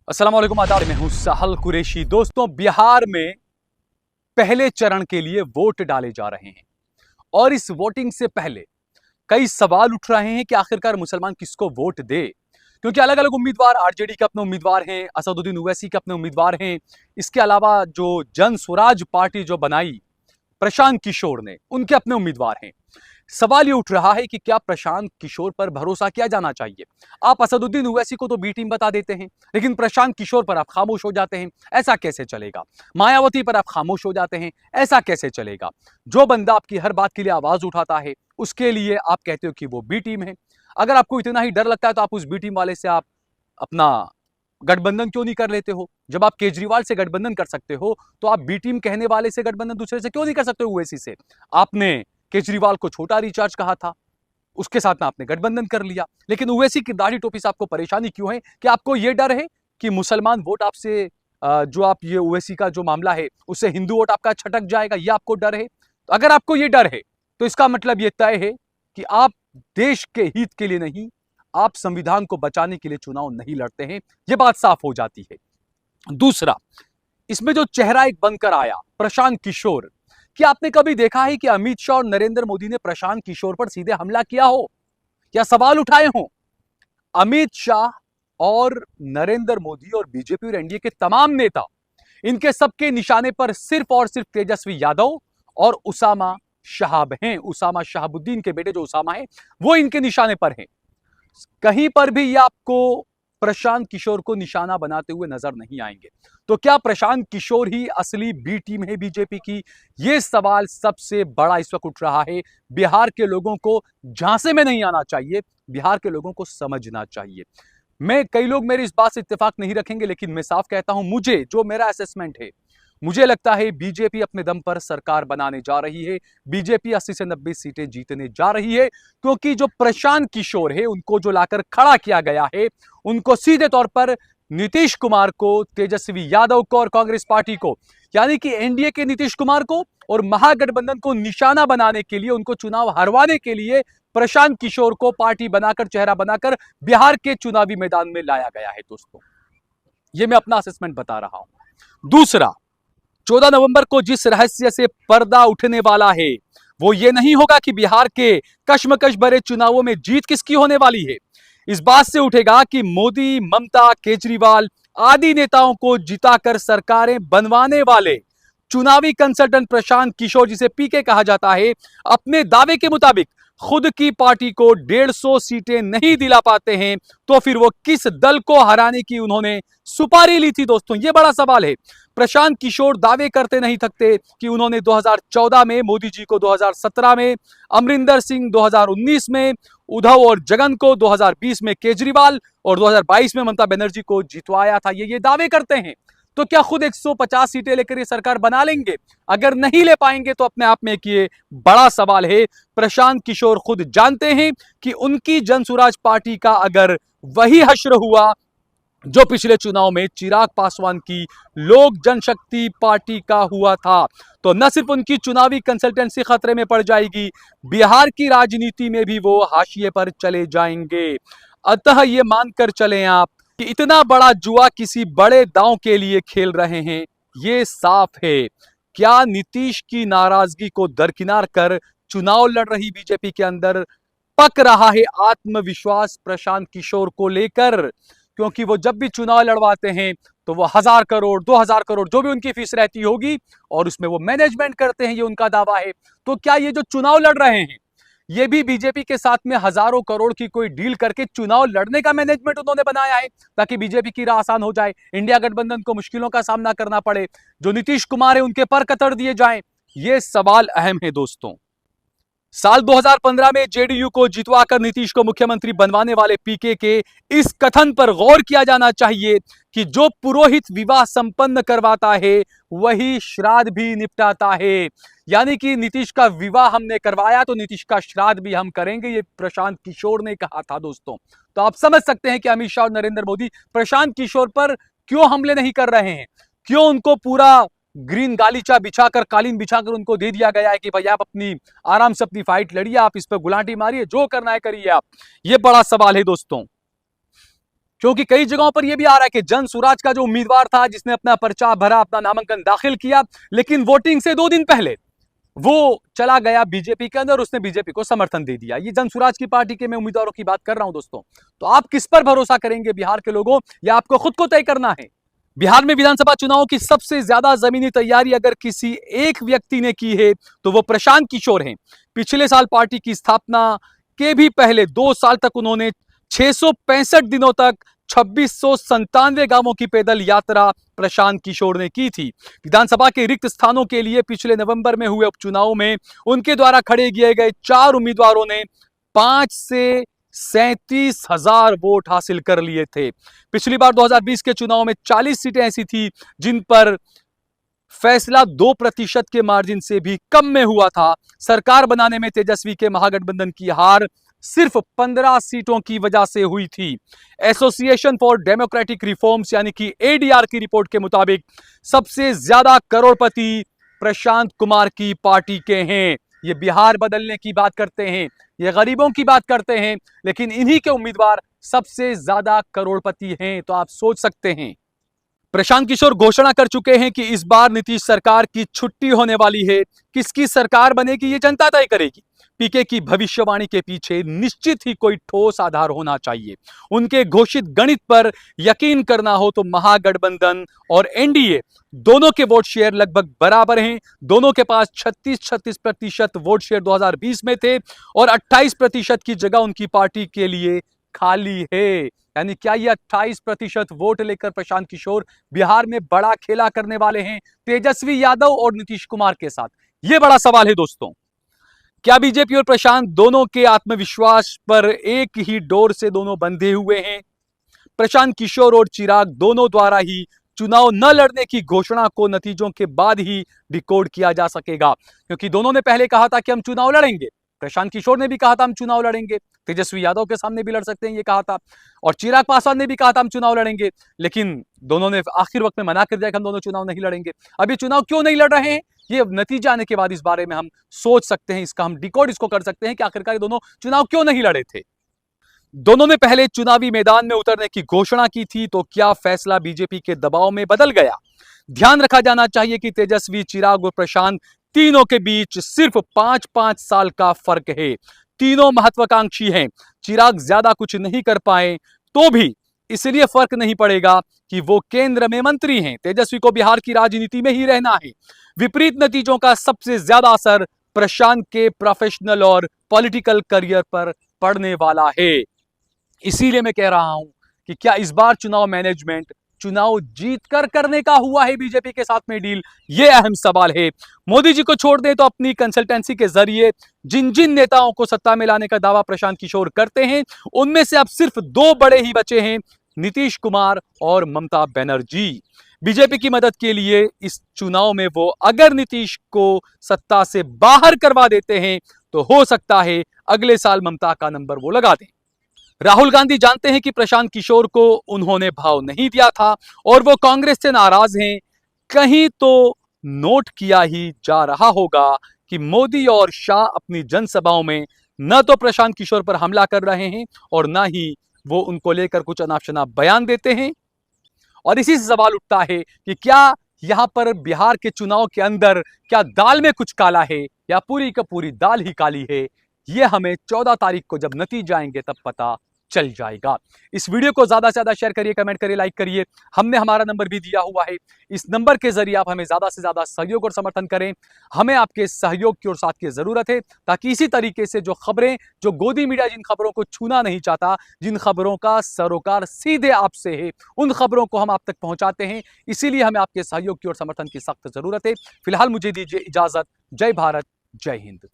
अस्सलाम वालेकुम, आदाब। मैं हूं सहल कुरैशी। दोस्तों, बिहार में पहले चरण के लिए वोट डाले जा रहे हैं और इस वोटिंग से पहले कई सवाल उठ रहे हैं कि आखिरकार मुसलमान किसको वोट दे, क्योंकि अलग अलग उम्मीदवार, आरजेडी के अपने उम्मीदवार हैं, असदुद्दीन ओवैसी के अपने उम्मीदवार हैं। इसके अलावा जो जन स्वराज पार्टी जो बनाई प्रशांत किशोर ने, उनके अपने उम्मीदवार हैं। सवाल ये उठ रहा है कि क्या प्रशांत किशोर पर भरोसा किया जाना चाहिए। आप असदुद्दीन ओवैसी को तो बी टीम बता देते हैं, लेकिन प्रशांत किशोर पर आप खामोश हो जाते हैं। ऐसा कैसे चलेगा? मायावती पर आप खामोश हो जाते हैं। ऐसा कैसे चलेगा? जो बंदा आपकी हर बात के लिए आवाज उठाता है, उसके लिए आप कहते हो कि वो बी टीम है। अगर आपको इतना ही डर लगता है तो आप उस बी टीम वाले से आप अपना गठबंधन क्यों नहीं कर लेते हो? जब आप केजरीवाल से गठबंधन कर सकते हो तो आप बी टीम कहने वाले से गठबंधन दूसरे से क्यों नहीं कर सकते? ओवैसी से आपने केजरीवाल को छोटा रिचार्ज कहा था, उसके साथ में आपने गठबंधन कर लिया। लेकिन ओवैसी की दाढ़ी टोपी से आपको परेशानी क्यों है? कि आपको यह डर है कि मुसलमान वोट आपसे जो आप ये ओवैसी का जो मामला है उससे हिंदू वोट आपका छटक जाएगा, यह आपको डर है। तो अगर आपको यह डर है तो इसका मतलब यह तय है कि आप देश के हित के लिए नहीं, आप संविधान को बचाने के लिए चुनाव नहीं लड़ते हैं। यह बात साफ हो जाती है। दूसरा, इसमें जो चेहरा एक बनकर आया प्रशांत किशोर, क्या आपने कभी देखा है कि अमित शाह और नरेंद्र मोदी ने प्रशांत किशोर पर सीधे हमला किया हो या सवाल उठाए हो? अमित शाह और नरेंद्र मोदी और बीजेपी और एनडीए के तमाम नेता, इनके सबके निशाने पर सिर्फ और सिर्फ तेजस्वी यादव और उसामा शहाब हैं। उसामा शहाबुद्दीन के बेटे जो उसामा है, वो इनके निशाने पर हैं। कहीं पर भी ये आपको प्रशांत किशोर को निशाना बनाते हुए नजर नहीं आएंगे। तो क्या प्रशांत किशोर ही असली बी टीम है बीजेपी की? यह सवाल सबसे बड़ा इस वक्त उठ रहा है। बिहार के लोगों को झांसे में नहीं आना चाहिए, बिहार के लोगों को समझना चाहिए। कई लोग मेरी इस बात से इत्तेफाक नहीं रखेंगे, लेकिन मैं साफ कहता हूं, मुझे जो मेरा असेसमेंट है, मुझे लगता है बीजेपी अपने दम पर सरकार बनाने जा रही है। बीजेपी 80 से 90 सीटें जीतने जा रही है, क्योंकि जो प्रशांत किशोर है, उनको जो लाकर खड़ा किया गया है, उनको सीधे तौर पर नीतीश कुमार को, तेजस्वी यादव को और कांग्रेस पार्टी को, यानी कि एनडीए के नीतीश कुमार को और महागठबंधन को निशाना बनाने के लिए, उनको चुनाव हरवाने के लिए प्रशांत किशोर को पार्टी बनाकर, चेहरा बनाकर बिहार के चुनावी मैदान में लाया गया है। दोस्तों, यह मैं अपना असेसमेंट बता रहा हूं। दूसरा, 14 नवंबर को जिस रहस्य से पर्दा उठने वाला है, वो ये नहीं होगा कि बिहार के कश्मकश भरे चुनावों में जीत किसकी होने वाली है। इस बात से उठेगा कि मोदी, ममता, केजरीवाल आदि नेताओं को जिताकर सरकारें बनवाने वाले चुनावी कंसल्टेंट प्रशांत किशोर, जिसे पीके कहा जाता है, अपने दावे के मुताबिक खुद की पार्टी को 150 सीटें नहीं दिला पाते हैं, तो फिर वो किस दल को हराने की उन्होंने सुपारी ली थी? दोस्तों, यह बड़ा सवाल है। प्रशांत किशोर दावे करते नहीं थकते कि उन्होंने 2014 में मोदी जी को, 2017 में अमरिंदर सिंह, 2019 में उद्धव और जगन को, 2020 में केजरीवाल और 2022 में ममता बनर्जी को जितवाया था। ये दावे करते हैं। तो क्या खुद 150 सीटें लेकर ये सरकार बना लेंगे? अगर नहीं ले पाएंगे तो अपने आप में एक ये बड़ा सवाल है। प्रशांत किशोर खुद जानते हैं कि उनकी जनसुराज पार्टी का अगर वही हश्र हुआ जो पिछले चुनाव में चिराग पासवान की लोक जनशक्ति पार्टी का हुआ था, तो न सिर्फ उनकी चुनावी कंसल्टेंसी खतरे में पड़ जाएगी, बिहार की राजनीति में भी वो हाशिए पर चले जाएंगे। अतः ये मानकर चलें आप कि इतना बड़ा जुआ किसी बड़े दांव के लिए खेल रहे हैं, ये साफ है। क्या नीतीश की नाराजगी को दरकिनार कर चुनाव लड़ रही बीजेपी के अंदर पक रहा है आत्मविश्वास प्रशांत किशोर को लेकर? क्योंकि वो जब भी चुनाव लड़वाते हैं तो वो 1000 करोड़, 2000 करोड़ जो भी उनकी फीस रहती होगी, और उसमें वो मैनेजमेंट करते हैं, ये उनका दावा है। तो क्या ये जो चुनाव लड़ रहे हैं, ये भी बीजेपी के साथ में हजारों करोड़ की कोई डील करके चुनाव लड़ने का मैनेजमेंट उन्होंने बनाया है, ताकि बीजेपी की राह आसान हो जाए, इंडिया गठबंधन को मुश्किलों का सामना करना पड़े, जो नीतीश कुमार है उनके पर कतर दिए जाएं? ये सवाल अहम है दोस्तों। साल 2015 में जेडीयू को जितवाकर नीतीश को मुख्यमंत्री बनवाने वाले पीके के इस कथन पर गौर किया जाना चाहिए कि जो पुरोहित विवाह संपन्न करवाता है वही श्राद्ध भी निपटाता है। यानी कि नीतीश का विवाह हमने करवाया तो नीतीश का श्राद्ध भी हम करेंगे, ये प्रशांत किशोर ने कहा था। दोस्तों, तो आप समझ सकते हैं कि अमित शाह और नरेंद्र मोदी प्रशांत किशोर पर क्यों हमले नहीं कर रहे हैं, क्यों उनको पूरा ग्रीन गालीचा बिछाकर, कालीन बिछाकर उनको दे दिया गया है कि भाई आप अपनी आराम से अपनी फाइट लड़िए, आप इस पर गुलाटी मारिए, जो करना है करिए आप। ये बड़ा सवाल है दोस्तों। क्योंकि कई जगहों पर यह भी आ रहा है कि जन स्वराज का जो उम्मीदवार था, जिसने अपना पर्चा भरा, अपना नामांकन दाखिल किया, लेकिन वोटिंग से 2 दिन पहले वो चला गया बीजेपी के अंदर, उसने बीजेपी को समर्थन दे दिया। ये जन स्वराज की पार्टी के मैं उम्मीदवारों की बात कर रहा हूं दोस्तों। तो आप किस पर भरोसा करेंगे बिहार के लोगों, या आपको खुद को तय करना है। बिहार में विधानसभा चुनाव की सबसे ज्यादा जमीनी तैयारी अगर किसी एक व्यक्ति ने की है तो वो प्रशांत किशोर हैं। पिछले साल पार्टी की स्थापना के भी पहले 2 साल तक उन्होंने 665 दिनों तक 2697 गांवों की पैदल यात्रा प्रशांत किशोर ने की थी। विधानसभा के रिक्त स्थानों के लिए पिछले नवंबर में हुए उपचुनाव में उनके द्वारा खड़े किए गए 4 उम्मीदवारों ने 5 से 37,000 वोट हासिल कर लिए थे। पिछली बार 2020 के चुनाव में 40 सीटें ऐसी थी जिन पर फैसला 2% के मार्जिन से भी कम में हुआ था। सरकार बनाने में तेजस्वी के महागठबंधन की हार सिर्फ 15 सीटों की वजह से हुई थी। एसोसिएशन फॉर डेमोक्रेटिक रिफॉर्म्स यानी कि एडीआर की रिपोर्ट के मुताबिक सबसे ज्यादा करोड़पति प्रशांत कुमार की पार्टी के हैं। ये बिहार बदलने की बात करते हैं, ये गरीबों की बात करते हैं, लेकिन इन्हीं के उम्मीदवार सबसे ज्यादा करोड़पति हैं। तो आप सोच सकते हैं, प्रशांत किशोर घोषणा कर चुके हैं कि इस बार नीतीश सरकार की छुट्टी होने वाली है। किसकी सरकार बनेगी ये जनता तय करेगी। पीके की भविष्यवाणी के पीछे निश्चित ही कोई ठोस आधार होना चाहिए। उनके घोषित गणित पर यकीन करना हो तो महागठबंधन और एनडीए दोनों के वोट शेयर लगभग बराबर हैं। दोनों के पास 36% वोट शेयर 2020 में थे और 28% की जगह उनकी पार्टी के लिए खाली है। यानी क्या ये 28% वोट लेकर प्रशांत किशोर बिहार में बड़ा खेला करने वाले हैं तेजस्वी यादव और नीतीश कुमार के साथ? यह बड़ा सवाल है दोस्तों। क्या बीजेपी और प्रशांत दोनों के आत्मविश्वास पर एक ही डोर से दोनों बंधे हुए हैं? प्रशांत किशोर और चिराग दोनों द्वारा ही चुनाव न लड़ने की घोषणा को नतीजों के बाद ही डिकोड किया जा सकेगा, क्योंकि दोनों ने पहले कहा था कि हम चुनाव लड़ेंगे। प्रशांत किशोर ने भी कहा था हम चुनाव लड़ेंगे, तेजस्वी यादव के सामने भी लड़ सकते हैं ये कहा था, और चिराग पासवान ने भी कहा था हम चुनाव लड़ेंगे, लेकिन दोनों ने आखिर वक्त में मना कर दिया कि हम दोनों चुनाव नहीं लड़ेंगे। अभी चुनाव क्यों नहीं लड़ रहे हैं ये नतीजा आने के बाद इस बारे में हम सोच सकते हैं, इसका हम डिकोड इसको कर सकते हैं कि आखिरकार दोनों चुनाव क्यों नहीं लड़े थे। दोनों ने पहले चुनावी मैदान में उतरने की घोषणा की थी, तो क्या फैसला बीजेपी के दबाव में बदल गया? ध्यान रखा जाना चाहिए कि तेजस्वी, चिराग और प्रशांत तीनों के बीच सिर्फ 5-5 साल का फर्क है। तीनों महत्वाकांक्षी हैं। चिराग ज्यादा कुछ नहीं कर पाए तो भी इसलिए फर्क नहीं पड़ेगा कि वो केंद्र में मंत्री हैं। तेजस्वी को बिहार की राजनीति में ही रहना है। विपरीत नतीजों का सबसे ज्यादा असर प्रशांत के प्रोफेशनल और पॉलिटिकल करियर पर पड़ने वाला है। इसीलिए मैं कह रहा हूं कि क्या इस बार चुनाव मैनेजमेंट चुनाव जीतकर करने का हुआ है बीजेपी के साथ में डील? यह अहम सवाल है। मोदी जी को छोड़ दें तो अपनी कंसल्टेंसी के जरिए जिन जिन नेताओं को सत्ता में लाने का दावा प्रशांत किशोर करते हैं, उनमें से अब सिर्फ 2 बड़े ही बचे हैं, नीतीश कुमार और ममता बनर्जी। बीजेपी की मदद के लिए इस चुनाव में वो अगर नीतीश को सत्ता से बाहर करवा देते हैं तो हो सकता है अगले साल ममता का नंबर वो लगा दें। राहुल गांधी जानते हैं कि प्रशांत किशोर को उन्होंने भाव नहीं दिया था और वो कांग्रेस से नाराज हैं। कहीं तो नोट किया ही जा रहा होगा कि मोदी और शाह अपनी जनसभाओं में न तो प्रशांत किशोर पर हमला कर रहे हैं और न ही वो उनको लेकर कुछ अनाप-शनाप बयान देते हैं। और इसी से सवाल उठता है कि क्या यहां पर बिहार के चुनाव के अंदर क्या दाल में कुछ काला है या पूरी का पूरी दाल ही काली है? यह हमें 14 तारीख को जब नतीजे आएंगे तब पता चल जाएगा। इस वीडियो को ज्यादा से ज्यादा शेयर करिए, कमेंट करिए, लाइक करिए। हमने हमारा नंबर भी दिया हुआ है, इस नंबर के जरिए आप हमें ज्यादा से ज्यादा सहयोग और समर्थन करें। हमें आपके सहयोग की और साथ की जरूरत है, ताकि इसी तरीके से जो खबरें, जो गोदी मीडिया जिन खबरों को छूना नहीं चाहता, जिन खबरों का सरोकार सीधे आपसे है, उन खबरों को हम आप तक पहुंचाते हैं। इसीलिए हमें आपके सहयोग की और समर्थन की सख्त जरूरत है। फिलहाल मुझे दीजिए इजाजत। जय भारत, जय हिंद।